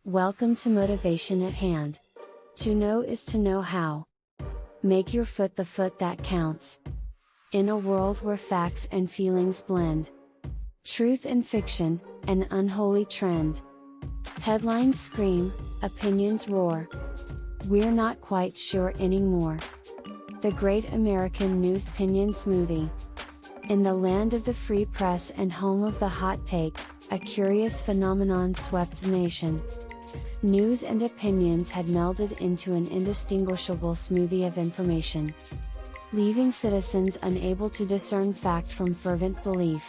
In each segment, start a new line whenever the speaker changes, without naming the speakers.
Welcome to Motivation at Hand. To know is to know how. Make your foot the foot that counts. In a world where facts and feelings blend, truth and fiction, an unholy trend. Headlines scream, opinions roar. We're not quite sure anymore. The Great American News Opinion Smoothie. In the land of the free press and home of the hot take, a curious phenomenon swept the nation. News and opinions had melded into an indistinguishable smoothie of information, leaving citizens unable to discern fact from fervent belief.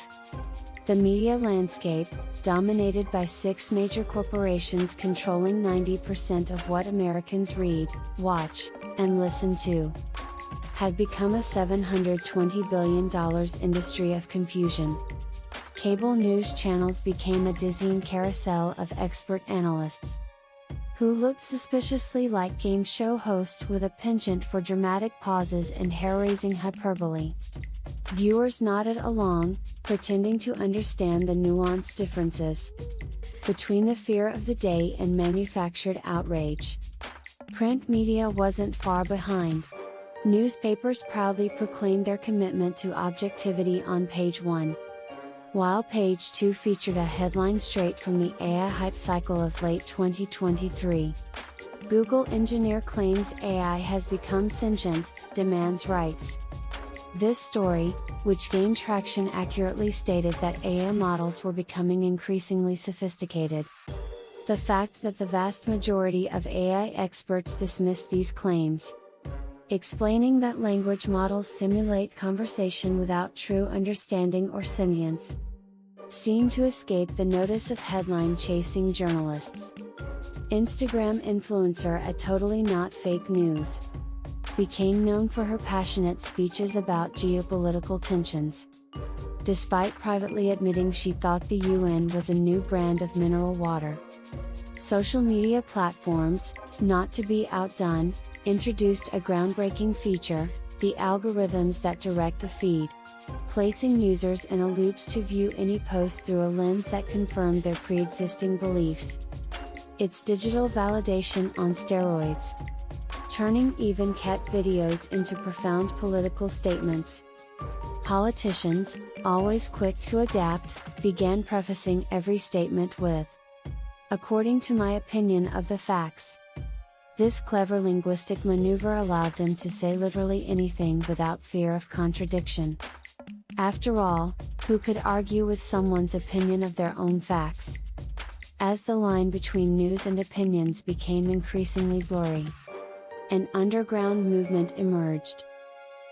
The media landscape, dominated by 6 major corporations controlling 90% of what Americans read, watch, and listen to, had become a $720 billion industry of confusion. Cable news channels became a dizzying carousel of expert analysts, who looked suspiciously like game show hosts with a penchant for dramatic pauses and hair-raising hyperbole. Viewers nodded along, pretending to understand the nuanced differences between the fear of the day and manufactured outrage. Print media wasn't far behind. Newspapers proudly proclaimed their commitment to objectivity on page 1. While page 2 featured a headline straight from the AI hype cycle of late 2023. Google engineer claims AI has become sentient, demands rights. This story, which gained traction, accurately stated that AI models were becoming increasingly sophisticated. The fact that the vast majority of AI experts dismiss these claims, explaining that language models simulate conversation without true understanding or sentience, seemed to escape the notice of headline-chasing journalists. Instagram influencer A Totally Not Fake News became known for her passionate speeches about geopolitical tensions, despite privately admitting she thought the UN was a new brand of mineral water. Social media platforms, not to be outdone, introduced a groundbreaking feature, the algorithms that direct the feed, placing users in a loop to view any post through a lens that confirmed their pre-existing beliefs. It's digital validation on steroids, turning even cat videos into profound political statements. Politicians, always quick to adapt, began prefacing every statement with, "According to my opinion of the facts." This clever linguistic maneuver allowed them to say literally anything without fear of contradiction. After all, who could argue with someone's opinion of their own facts? As the line between news and opinions became increasingly blurry, an underground movement emerged.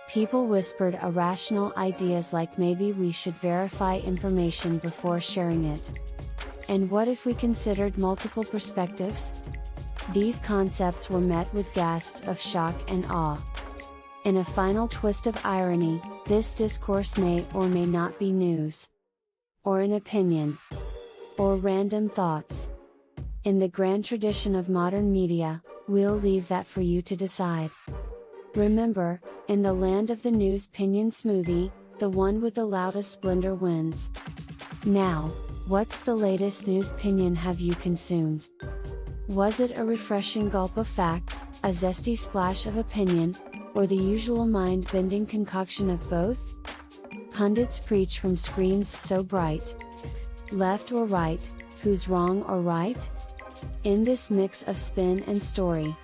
People whispered irrational ideas like maybe we should verify information before sharing it. And what if we considered multiple perspectives? These concepts were met with gasps of shock and awe. In a final twist of irony, this discourse may or may not be news, or an opinion, or random thoughts. In the grand tradition of modern media, we'll leave that for you to decide. Remember, in the land of the news opinion smoothie, the one with the loudest blender wins. Now, what's the latest news opinion have you consumed? Was it a refreshing gulp of fact, a zesty splash of opinion, or the usual mind-bending concoction of both? Pundits preach from screens so bright. Left or right, who's wrong or right? In this mix of spin and story,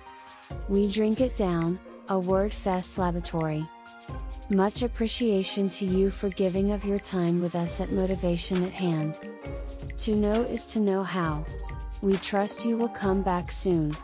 we drink it down, a word-fest laboratory. Much appreciation to you for giving of your time with us at Motivation at Hand. To know is to know how. We trust you will come back soon.